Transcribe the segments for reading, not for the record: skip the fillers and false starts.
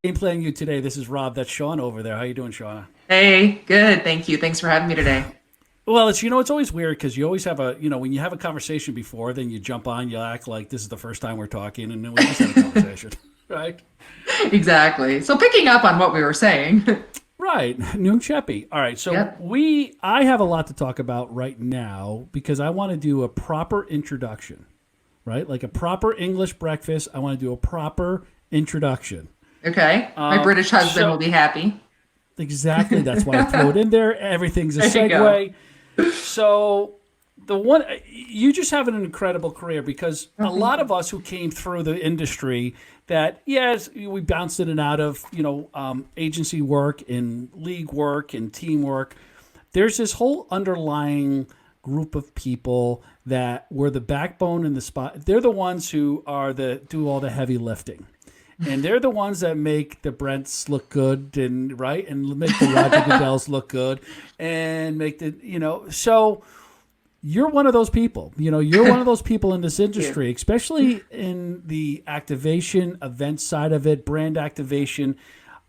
Game playing you today. This is Rob. That's Shauna over there. How you doing, Shauna? Hey, good. Thank you. Thanks for having me today. Well, it's always weird because you always have when you have a conversation before, then you jump on, you act like this is the first time we're talking, and then we just had a conversation, right? Exactly. So picking up on what we were saying. Right, Noon Cheppy. All right, so Yep. I have a lot to talk about right now because I want to do a proper introduction, right? Like a proper English breakfast. I want to do a proper introduction. Okay. My British husband will So be happy. exactly, that's why I throw it in there. Everything's a There you go. segue. So the one you just have an incredible career because Oh, a thank lot you. of us who came through the industry that yes we bounced in and out of agency work and league work and teamwork. There's this whole underlying group of people that were the backbone in the spot. They're the ones who are the do all the heavy lifting. And they're the ones that make the Brents look good and right and make the Roger Goodells look good and make the so you're one of those people. You're one of those people in this Thank you. industry, especially in the activation event side of it, brand activation.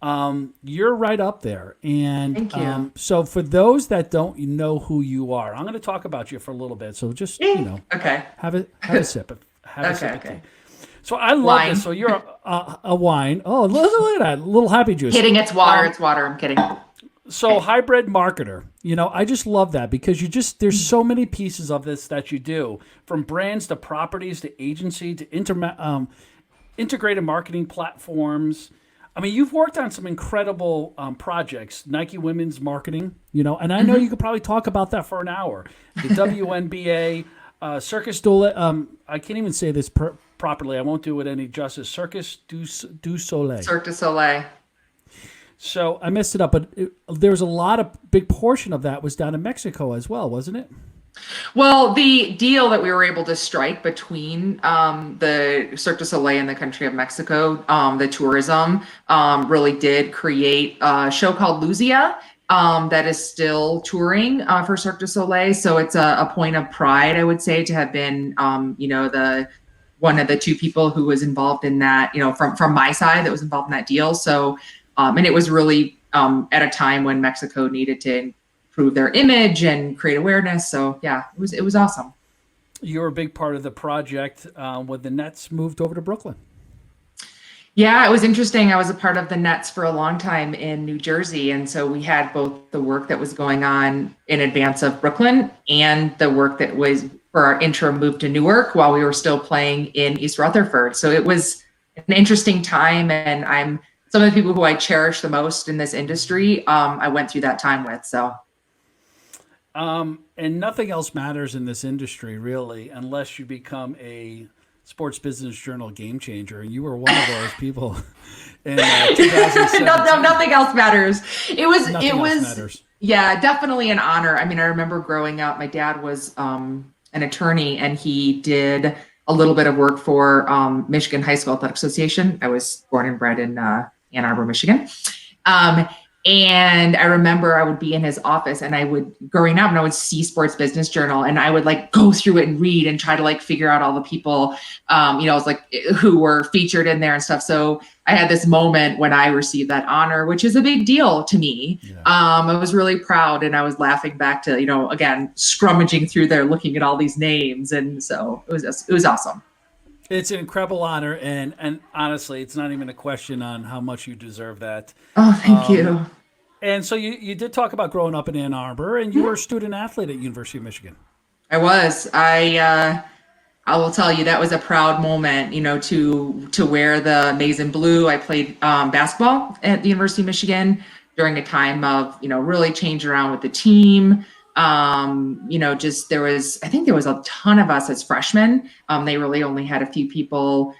You're right up there. And Thank you. so for those that don't know who you are, I'm going to talk about you for a little bit. So just, Okay. have a sip of Okay. tea. Okay. So I love this. Wine. So you're a wine. Oh, look at that little happy juice. Kidding. It's water. It's water. I'm kidding. So hybrid marketer. I just love that because there's so many pieces of this that you do, from brands to properties to agency to integrated marketing platforms. I mean, you've worked on some incredible projects, Nike Women's Marketing, and I know you could probably talk about that for an hour. The WNBA, Circus du I can't even say this properly. I won't do it any justice. Circus du Soleil. Cirque du Soleil. So I messed it up, but there was a big portion of that was down in Mexico as well, wasn't it? Well, the deal that we were able to strike between the Cirque du Soleil and the country of Mexico, the tourism, really did create a show called Luzia that is still touring for Cirque du Soleil. So it's a point of pride, I would say, to have been, the one of the two people who was involved in that, from my side that was involved in that deal. So, and it was really at a time when Mexico needed to improve their image and create awareness. So yeah, it was awesome. You were a big part of the project when the Nets moved over to Brooklyn. Yeah, it was interesting. I was a part of the Nets for a long time in New Jersey, and so we had both the work that was going on in advance of Brooklyn and the work that was for our interim move to Newark while we were still playing in East Rutherford. So it was an interesting time, and I'm some of the people who I cherish the most in this industry. I went through that time with. So And nothing else matters in this industry, really, unless you become a Sports Business Journal game changer. And you were one of those people in no, 2017. nothing else matters. It Nothing else was, matters. yeah, definitely an honor. I mean, I remember growing up, my dad was an attorney, and he did a little bit of work for Michigan High School Athletic Association. I was born and bred in Ann Arbor, Michigan. Um, and I remember I would be in his office, and I would, growing up, and I would see Sports Business Journal, and I would like go through it and read and try to like figure out all the people, it was like who were featured in there and stuff. So I had this moment when I received that honor, which is a big deal to me. Yeah. I was really proud, and I was laughing back to, again, scrummaging through there, looking at all these names. And so it was awesome. It's an incredible honor, and honestly, it's not even a question on how much you deserve that. Oh, thank Um, you. and so you did talk about growing up in Ann Arbor, and you were a student athlete at University of Michigan. I was. I will tell you that was a proud moment, to wear the maize and blue. I played basketball at the University of Michigan during a time of, really change around with the team. Just I think there was a ton of us as freshmen. They really only had a few people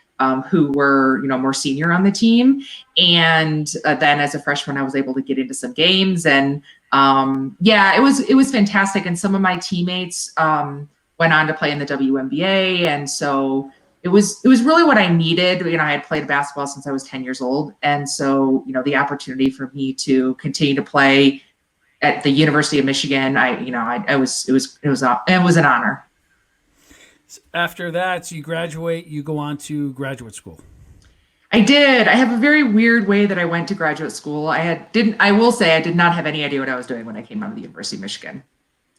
who were, more senior on the team. And then as a freshman, I was able to get into some games, and yeah, it was fantastic. And some of my teammates went on to play in the WNBA, and so it was really what I needed. I had played basketball since I was 10 years old, and so the opportunity for me to continue to play at the University of Michigan, it was an honor. After that, so you graduate, you go on to graduate school. I did. I have a very weird way that I went to graduate school. I will say I did not have any idea what I was doing when I came out of the University of Michigan.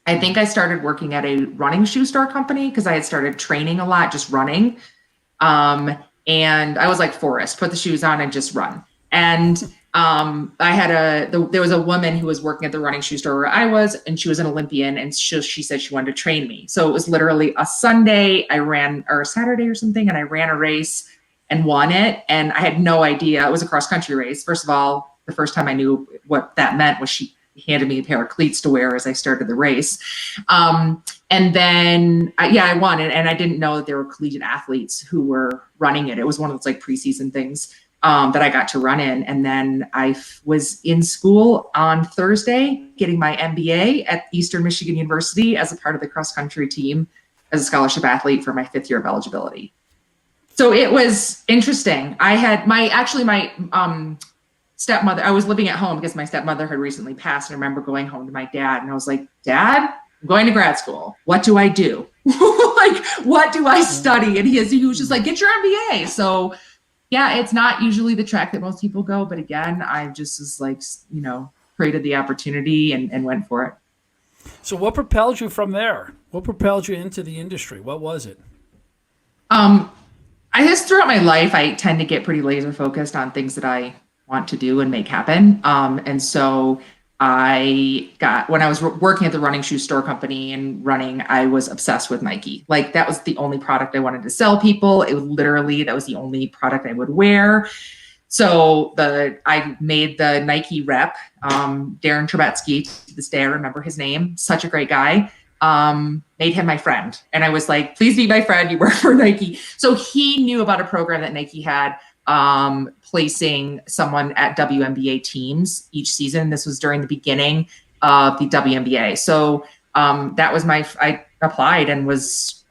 I think I started working at a running shoe store company because I had started training a lot, just running. And I was like Forrest, put the shoes on and just run. And there was a woman who was working at the running shoe store where I was, and she was an Olympian, and she said she wanted to train me. So it was literally a Sunday or a Saturday or something, and I ran a race and won it. And I had no idea. It was a cross country race. First of all, the first time I knew what that meant was she handed me a pair of cleats to wear as I started the race. And then, I won it. And I didn't know that there were collegiate athletes who were running it. It was one of those like preseason things that I got to run in. And then I was in school on Thursday getting my MBA at Eastern Michigan University as a part of the cross country team as a scholarship athlete for my 5th year of eligibility. So it was interesting. I had my stepmother, I was living at home because my stepmother had recently passed. And I remember going home to my dad and I was like, Dad, I'm going to grad school. What do I do? Like, what do I study? And he was just like, get your MBA. So yeah, it's not usually the track that most people go. But again, I just was like, created the opportunity and went for it. So what propelled you from there? What propelled you into the industry? What was it? I guess throughout my life, I tend to get pretty laser focused on things that I want to do and make happen. And so when I was working at the running shoe store company and running, I was obsessed with Nike. Like that was the only product I wanted to sell people. It was literally, that was the only product I would wear. So I made the Nike rep, Darren Trebetsky, to this day, I remember his name, such a great guy. Made him my friend. And I was like, please be my friend. You work for Nike. So he knew about a program that Nike had, placing someone at WNBA teams each season. This was during the beginning of the WNBA. So, that was I applied and was,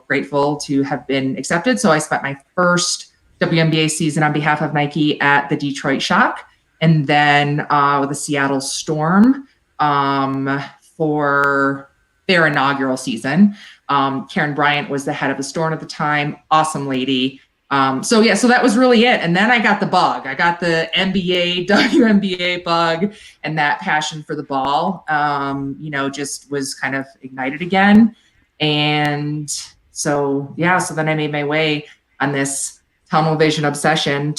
grateful to have been accepted. So I spent my first WNBA season on behalf of Nike at the Detroit Shock and then, with the Seattle Storm, for their inaugural season. Karen Bryant was the head of the store at the time. Awesome lady. So that was really it. And then I got the bug. I got the NBA, WNBA bug, and that passion for the ball, just was kind of ignited again. And so then I made my way on this tunnel vision obsession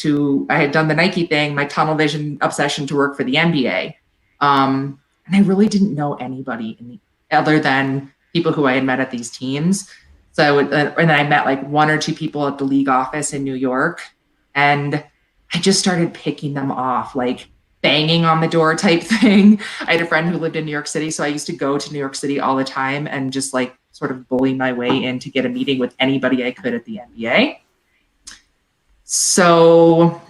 I had done the Nike thing, my tunnel vision obsession to work for the NBA. And I really didn't know anybody other than people who I had met at these teams. So, and then I met like 1 or 2 people at the league office in New York, and I just started picking them off, like banging on the door type thing. I had a friend who lived in New York City, so I used to go to New York City all the time and just like sort of bully my way in to get a meeting with anybody I could at the NBA. So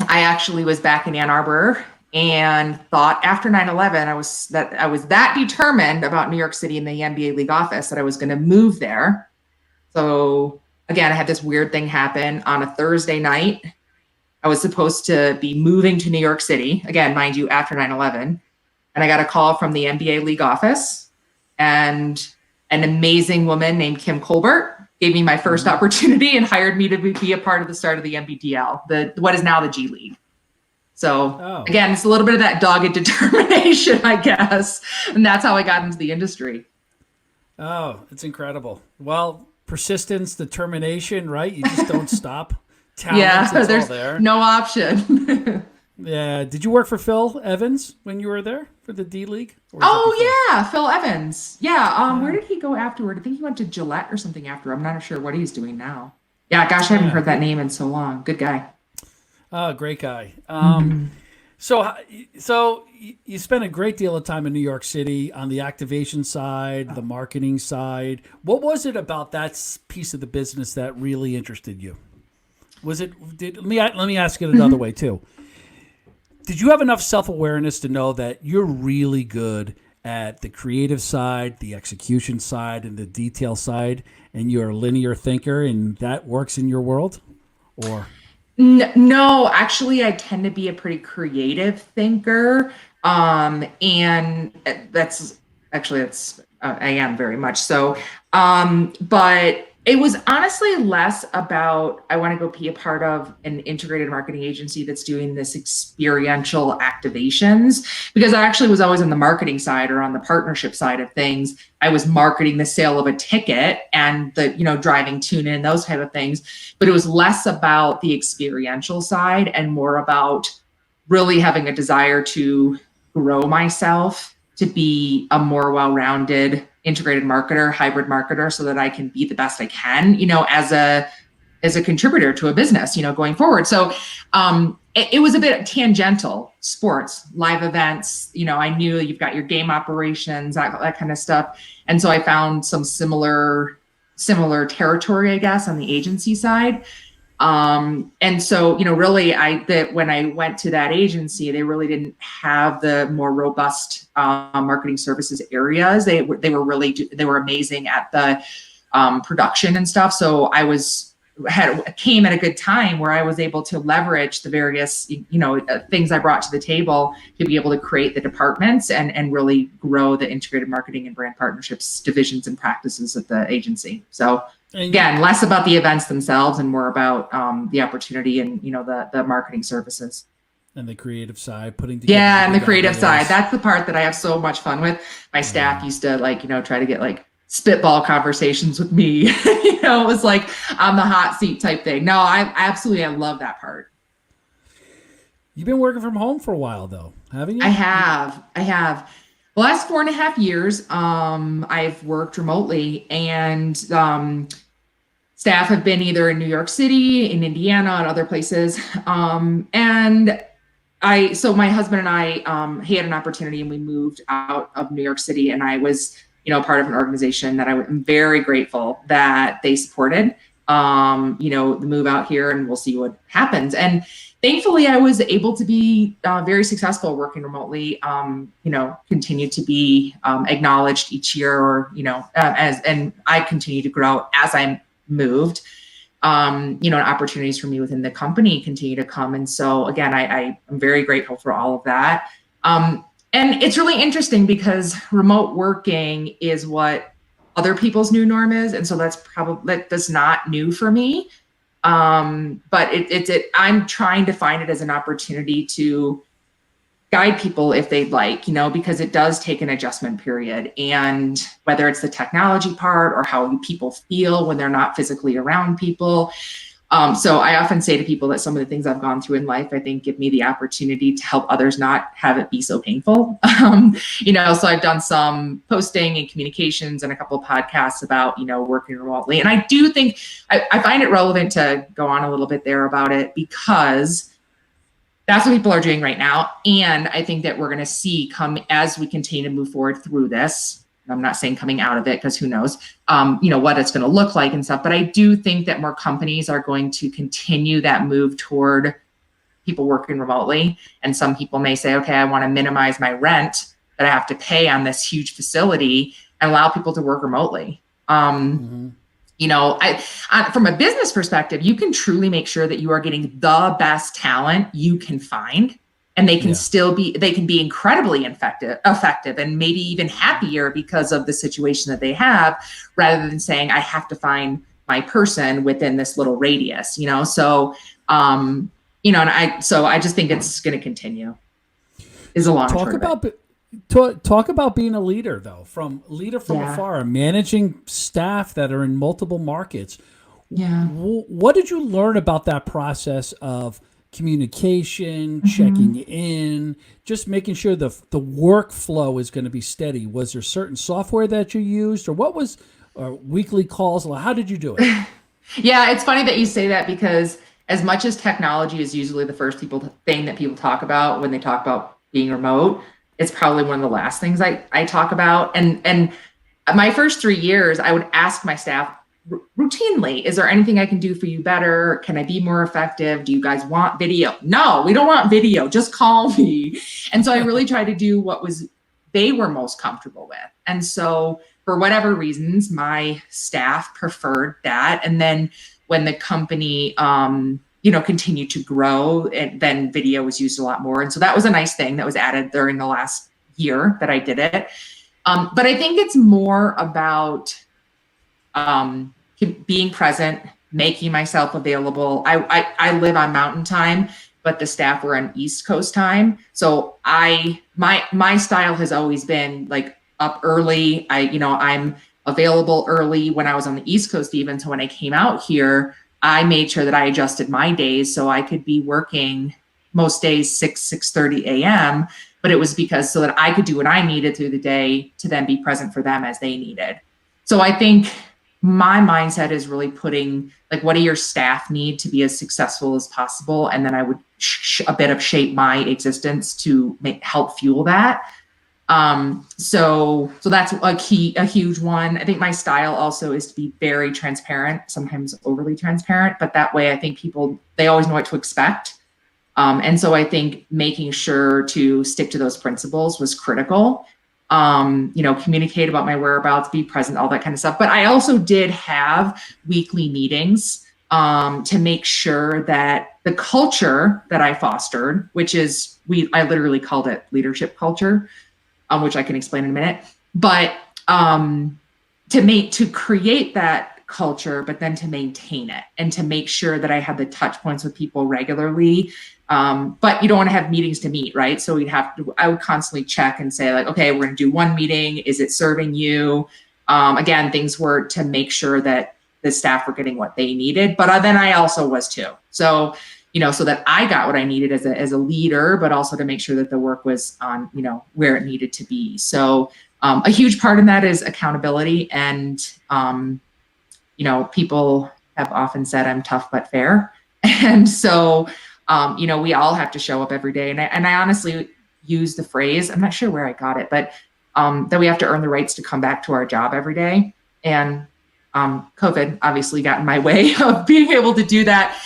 I actually was back in Ann Arbor and thought after 9/11, I was that determined about New York City and the NBA league office that I was going to move there. So again, I had this weird thing happen on a Thursday night. I was supposed to be moving to New York City, again, mind you, after 9/11. And I got a call from the NBA league office, and an amazing woman named Kim Colbert gave me my first opportunity and hired me to be a part of the start of the NBDL, what is now the G League. So again, it's a little bit of that dogged determination, I guess. And that's how I got into the industry. Oh, it's incredible. Well, persistence, determination, right? You just don't stop. Talent, there's all there. No option. Yeah. Did you work for Phil Evans when you were there for the D League? Phil Evans. Yeah. Where did he go afterward? I think he went to Gillette or something after. I'm not sure what he's doing now. Yeah, gosh, I haven't heard that name in so long. Good guy. Oh, great guy. So you spent a great deal of time in New York City on the activation side, the marketing side. What was it about that piece of the business that really interested you? Let me ask it another way too. Did you have enough self-awareness to know that you're really good at the creative side, the execution side, and the detail side, and you're a linear thinker, and that works in your world? Or no, actually, I tend to be a pretty creative thinker, and that's I am very much so. But It was honestly less about, I want to go be a part of an integrated marketing agency that's doing this experiential activations, because I actually was always on the marketing side or on the partnership side of things. I was marketing the sale of a ticket and the, driving tune in, those type of things. But it was less about the experiential side and more about really having a desire to grow myself to be a more well-rounded integrated marketer, hybrid marketer, so that I can be the best I can, as a contributor to a business, going forward. So it was a bit tangential, sports, live events. I knew you've got your game operations, that kind of stuff. And so I found some similar territory, I guess, on the agency side. And so, really, when I went to that agency, they really didn't have the more robust marketing services areas. They were amazing at the production and stuff. So came at a good time where I was able to leverage the various, things I brought to the table to be able to create the departments and really grow the integrated marketing and brand partnerships divisions and practices of the agency. So again, less about the events themselves and more about the opportunity and, the marketing services. And the creative side, putting together. Yeah, and the creative side. That's the part that I have so much fun with. My staff used to try to get spitball conversations with me. It was like on the hot seat type thing. No, I love that part. You've been working from home for a while though, haven't you? I have. The last 4.5 years, I've worked remotely, and staff have been either in New York City, in Indiana, and other places. So my husband and I, he had an opportunity and we moved out of New York City, and I was, part of an organization that I'm very grateful that they supported, the move out here, and we'll see what happens. And thankfully I was able to be very successful working remotely, continue to be acknowledged each year, or, and I continue to grow as I moved. And opportunities for me within the company continue to come. And so again, I'm very grateful for all of that. And it's really interesting because remote working is what other people's new norm is. And so that's not new for me. But I'm trying to find it as an opportunity to guide people if they'd like, because it does take an adjustment period. And whether it's the technology part or how people feel when they're not physically around people. So I often say to people that some of the things I've gone through in life, I think, give me the opportunity to help others not have it be so painful. So I've done some posting and communications and a couple of podcasts about, working remotely. And I do think I find it relevant to go on a little bit there about it, because that's what people are doing right now. And I think that we're going to see come as we continue to move forward through this. I'm not saying coming out of it, because who knows, what it's going to look like and stuff. But I do think that more companies are going to continue that move toward people working remotely. And some people may say, okay, I want to minimize my rent that I have to pay on this huge facility and allow people to work remotely. From a business perspective, you can truly make sure that you are getting the best talent you can find. And they can they can be incredibly effective and maybe even happier because of the situation that they have, rather than saying, I have to find my person within this little radius, So, and I just think it's going to continue is a long Talk about being a leader, though, from afar, managing staff that are in multiple markets. Yeah. What did you learn about that process of communication, checking in, just making sure the workflow is going to be steady? Was there certain software that you used, or what was weekly calls? How did you do it? Yeah, it's funny that you say that, because as much as technology is usually the first thing that people talk about when they talk about being remote, it's probably one of the last things I talk about. And my first 3 years, I would ask my staff routinely, is there anything I can do for you better? Can I be more effective? Do you guys want video? No, we don't want video. Just call me. And so I really tried to do what they were most comfortable with. And so for whatever reasons, my staff preferred that. And then when the company, continued to grow, and then video was used a lot more. And so that was a nice thing that was added during the last year that I did it. But I think it's more about being present, making myself available. I live on Mountain Time, but the staff were on East Coast time. So my style has always been like up early. I'm available early when I was on the East Coast even. So when I came out here, I made sure that I adjusted my days so I could be working most days 6:30 a.m. But it was because so that I could do what I needed through the day to then be present for them as they needed. So I think my mindset is really putting like, what do your staff need to be as successful as possible? And then I would a bit of shape my existence to help fuel that. So that's a huge one. I think my style also is to be very transparent, sometimes overly transparent, but that way I think they always know what to expect. And so I think making sure to stick to those principles was critical. Communicate about my whereabouts, be present, all that kind of stuff. But I also did have weekly meetings to make sure that the culture that I fostered, which is I literally called it leadership culture, which I can explain in a minute. But to create that culture, but then to maintain it and to make sure that I had the touch points with people regularly. But you don't want to have meetings to meet, right? So I would constantly check and say like, okay, we're going to do one meeting. Is it serving you? Again, things were to make sure that the staff were getting what they needed, but then I also was too. So, so that I got what I needed as a leader, but also to make sure that the work was on, where it needed to be. So a huge part in that is accountability. And, people have often said I'm tough but fair. And so, we all have to show up every day. And I honestly use the phrase, I'm not sure where I got it, but that we have to earn the rights to come back to our job every day. And COVID obviously got in my way of being able to do that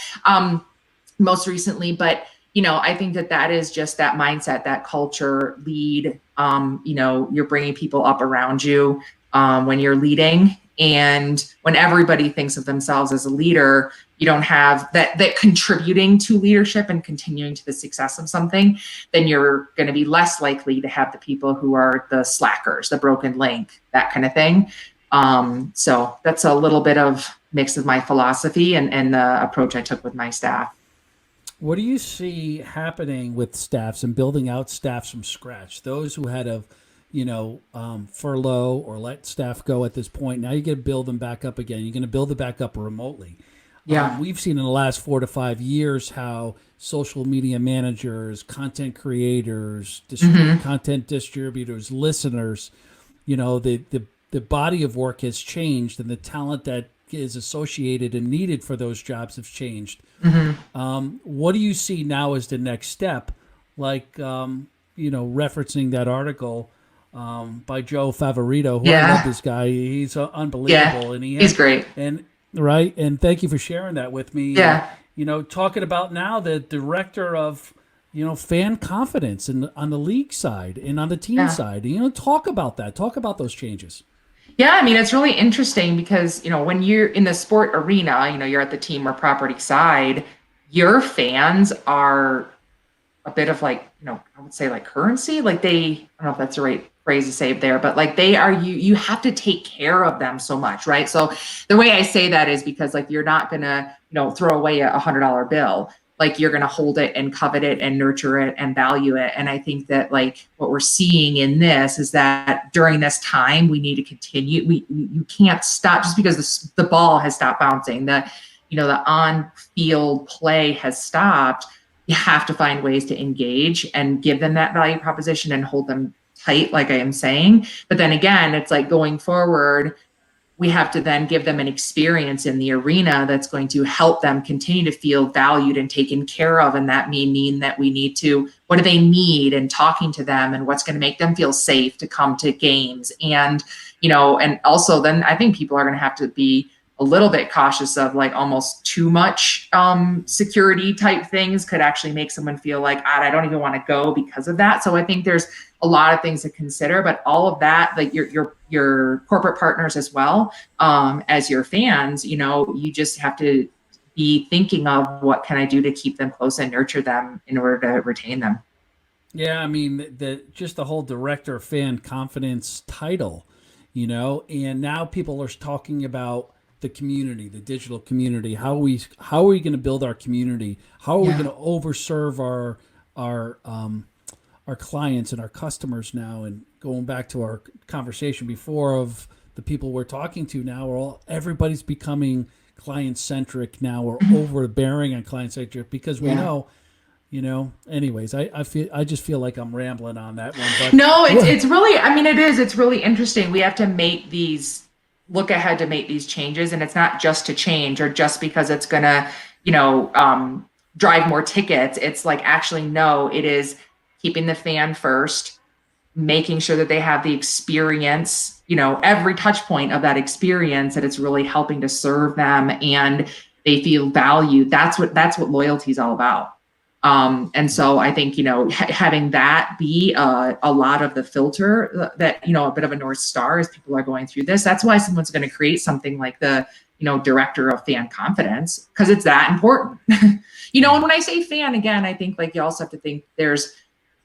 most recently. But, I think that is just that mindset, that culture lead. You're bringing people up around you when you're leading. And when everybody thinks of themselves as a leader, you don't have that contributing to leadership and continuing to the success of something, then you're going to be less likely to have the people who are the slackers, the broken link, that kind of thing. So that's a little bit of mix of my philosophy and the approach I took with my staff. What do you see happening with staffs and building out staffs from scratch? Those who had a furlough or let staff go at this point, now you're going to build them back up again. You're going to build it back up remotely. Yeah. We've seen in the last 4 to 5 years how social media managers, content creators, content distributors, listeners, the body of work has changed and the talent that is associated and needed for those jobs have changed. What do you see now as the next step? Like, referencing that article by Joe Favorito, who I love this guy. He's unbelievable. Yeah, and he's great. And right. And thank you for sharing that with me. Yeah. Talking about now the director of, fan confidence on the league side and on the team side. Talk about that. Talk about those changes. Yeah, I mean, it's really interesting because, when you're in the sport arena, you're at the team or property side, your fans are a bit of like, I would say like currency. Like I don't know if that's the right phrase to say there, but like they are, you have to take care of them so much, right? So the way I say that is because like, you're not going to, throw away a $100 bill. Like you're going to hold it and covet it and nurture it and value it. And I think that like what we're seeing in this is that during this time, we need to continue. You can't stop just because the ball has stopped bouncing. The on-field play has stopped. You have to find ways to engage and give them that value proposition and hold them tight, like I am saying. But then again, it's like going forward, we have to then give them an experience in the arena that's going to help them continue to feel valued and taken care of. And that may mean that we need to, what do they need, and talking to them and what's going to make them feel safe to come to games. And, and also then I think people are going to have to be a little bit cautious of like almost too much security type things could actually make someone feel like, I don't even want to go because of that. So I think there's a lot of things to consider, but all of that, like your corporate partners as well, as your fans, you just have to be thinking of what can I do to keep them close and nurture them in order to retain them. Yeah, I mean, just the whole director of fan confidence title, and now people are talking about the community, the digital community. How are we going to build our community? How are we going to overserve our clients and our customers now? And going back to our conversation before of the people we're talking to now, everybody's becoming client centric now, or overbearing on client centric, because we know. Anyways, I just feel like I'm rambling on that one. But no, it's really, I mean, it's really interesting. We have to look ahead to make these changes, and it's not just to change or just because it's gonna, drive more tickets. It's like, actually, no, it is keeping the fan first, making sure that they have the experience, every touch point of that experience, that it's really helping to serve them and they feel valued. That's what loyalty is all about. And so I think, having that be a lot of the filter, that, a bit of a North Star as people are going through this. That's why someone's going to create something like the, director of fan confidence, because it's that important. And when I say fan, again, I think like you also have to think there's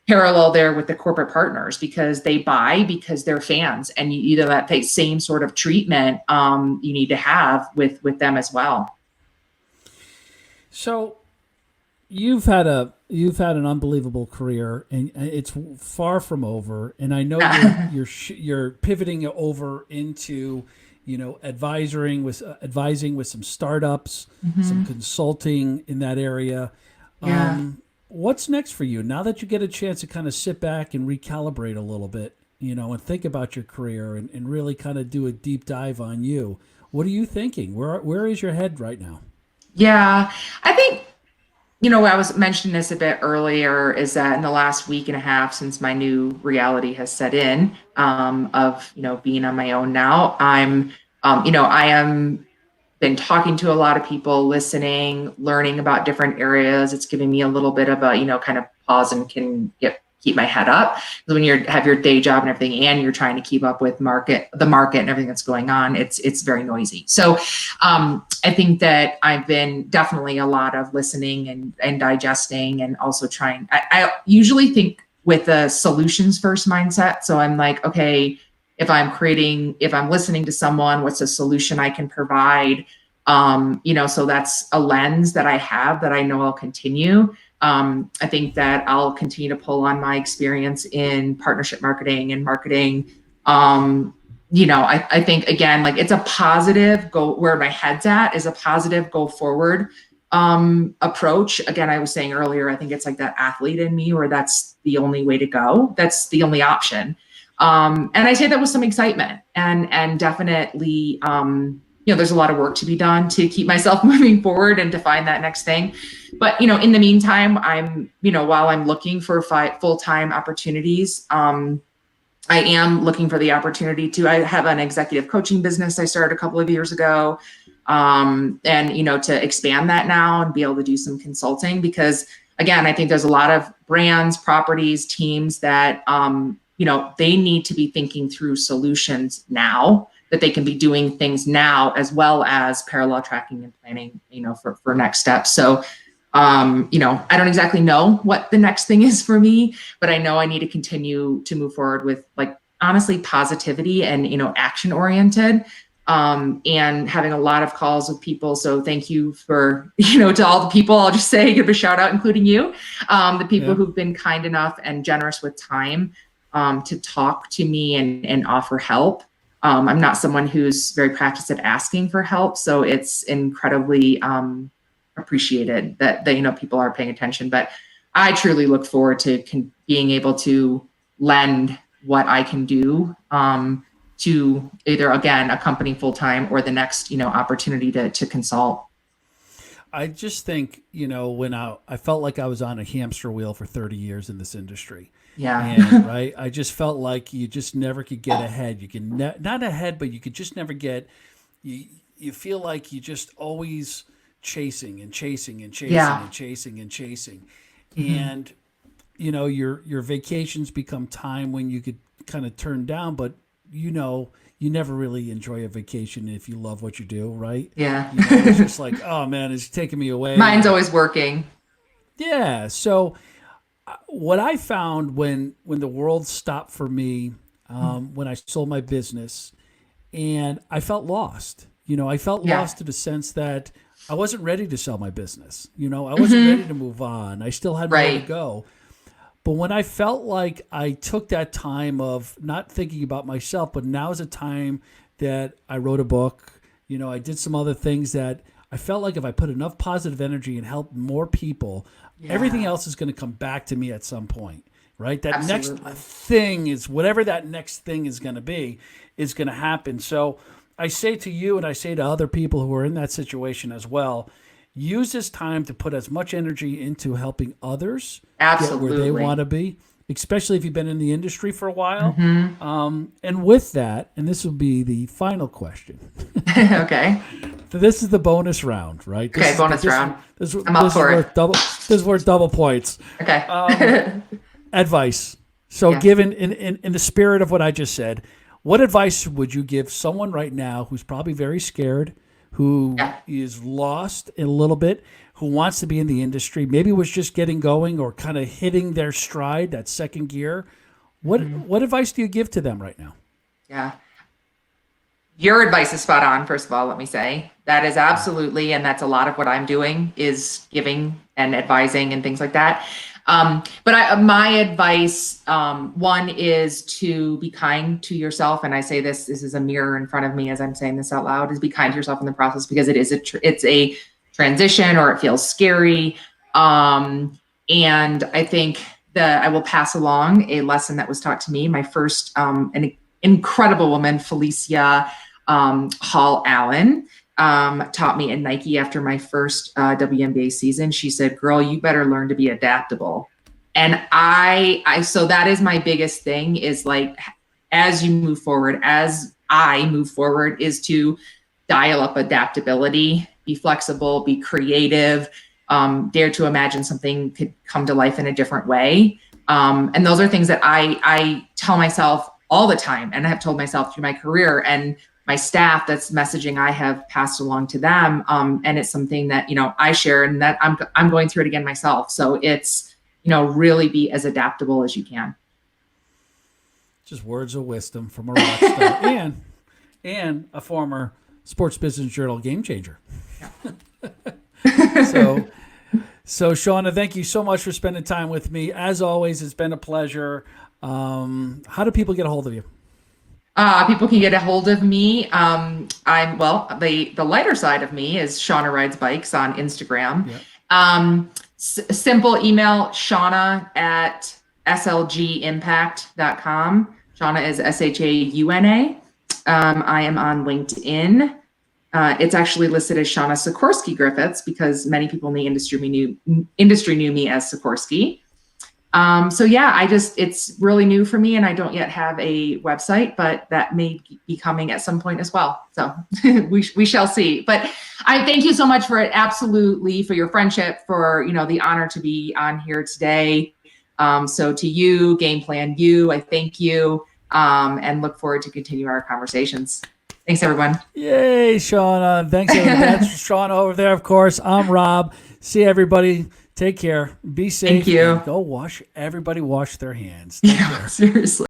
parallel there with the corporate partners, because they buy because they're fans, and either that same sort of treatment you need to have with them as well. So you've had an unbelievable career, and it's far from over. And I know you're pivoting over into, advising with some startups, some consulting in that area. What's next for you now that you get a chance to kind of sit back and recalibrate a little bit, and think about your career and really kind of do a deep dive on you? What are you thinking? Where is your head right now? Yeah, I think, I was mentioning this a bit earlier, is that in the last week and a half since my new reality has set in, of, being on my own now, I am been talking to a lot of people, listening, learning about different areas. It's giving me a little bit of a, kind of pause and can keep my head up. Because when you have your day job and everything, and you're trying to keep up with the market and everything that's going on, it's very noisy. So I think that I've been definitely a lot of listening and digesting, and also trying. I usually think with a solutions first mindset. So I'm like, okay, if I'm listening to someone, what's a solution I can provide? So that's a lens that I have that I know I'll continue. I think that I'll continue to pull on my experience in partnership marketing and marketing. I think, again, like, it's a positive where my head's at is a positive go forward approach. Again, I was saying earlier, I think it's like that athlete in me, where that's the only way to go. That's the only option. And I say that with some excitement, and definitely, there's a lot of work to be done to keep myself moving forward and to find that next thing. But, in the meantime, while I'm looking for full-time opportunities, I am looking for the opportunity I have an executive coaching business I started a couple of years ago. And, to expand that now and be able to do some consulting, because, again, I think there's a lot of brands, properties, teams that, they need to be thinking through solutions now, that they can be doing things now, as well as parallel tracking and planning, for next steps. So, I don't exactly know what the next thing is for me, but I know I need to continue to move forward with, like, honestly, positivity and, action oriented, and having a lot of calls with people. So thank you for, to all the people, I'll just say, give a shout out, including you, the people who've been kind enough and generous with time, to talk to me and offer help. I'm not someone who's very practiced at asking for help, so it's incredibly appreciated that people are paying attention. But I truly look forward to being able to lend what I can do to either, again, a company full time, or the next opportunity to consult. I just think, when I felt like I was on a hamster wheel for 30 years in this industry. Yeah. And, right. I just felt like you just never could get ahead. You can not ahead, but you could just never get. You feel like you just always chasing and chasing and chasing and chasing and chasing, and your vacations become time when you could kind of turn down, but you never really enjoy a vacation if you love what you do, right? Yeah. It's just like, oh man, it's taking me away. Mine's always working. Yeah. So what I found when the world stopped for me, when I sold my business, and I felt lost. I felt Yeah. lost to the sense that I wasn't ready to sell my business. I wasn't ready to move on. I still had more to Right. go. But when I felt like I took that time of not thinking about myself, but now is a time that I wrote a book, I did some other things that I felt like if I put enough positive energy and helped more people, everything else is going to come back to me at some point, right? That Absolutely. next thing is whatever that next thing is going to be is going to happen. So I say to you and I say to other people who are in that situation as well, use this time to put as much energy into helping others get where they Absolutely. want to be, especially if you've been in the industry for a while. Mm-hmm. And with that, and this will be the final question. Okay. So this is the bonus round, right? Okay, bonus round. I'm up for it. This is worth double points. Okay. Advice. So Yeah. given in the spirit of what I just said, what advice would you give someone right now who's probably very scared, who is lost a little bit, who wants to be in the industry, maybe was just getting going or kind of hitting their stride, that second gear? What advice do you give to them right now? Yeah. Your advice is spot on, first of all, let me say. That is absolutely, and that's a lot of what I'm doing is giving and advising and things like that. My advice, one is to be kind to yourself. And I say this is a mirror in front of me as I'm saying this out loud, is be kind to yourself in the process because it's a transition or it feels scary. And I think that I will pass along a lesson that was taught to me. My first, an incredible woman, Felicia Hall Allen, taught me in Nike after my first WNBA season. She said, "Girl, you better learn to be adaptable." And so that is my biggest thing is like, as you move forward, as I move forward, is to dial up adaptability, be flexible, be creative, dare to imagine something could come to life in a different way. And those are things that I tell myself all the time and I have told myself through my career, and my staff, that's messaging I have passed along to them. And it's something that, I share and that I'm going through it again myself. So it's, really be as adaptable as you can. Just words of wisdom from a rock star and a former Sports Business Journal game changer. So Shauna, thank you so much for spending time with me. As always, it's been a pleasure. How do people get a hold of you? People can get a hold of me. The lighter side of me is Shauna Rides Bikes on Instagram. Yeah. Simple email, Shauna at slgimpact.com. Shauna is Shauna. I am on LinkedIn. It's actually listed as Shauna Sikorsky Griffiths because many people in the industry knew me as Sikorsky. It's really new for me and I don't yet have a website, but that may be coming at some point as well. So we shall see, but I thank you so much for your friendship, for, the honor to be on here today. So to you, Game Plan You, I thank you, and look forward to continue our conversations. Thanks everyone. Yay, Shauna. Thanks everyone. That's Shauna over there. Of course, I'm Rob. See everybody. Take care. Be safe. Thank you. Go everybody wash their hands. Yeah, seriously.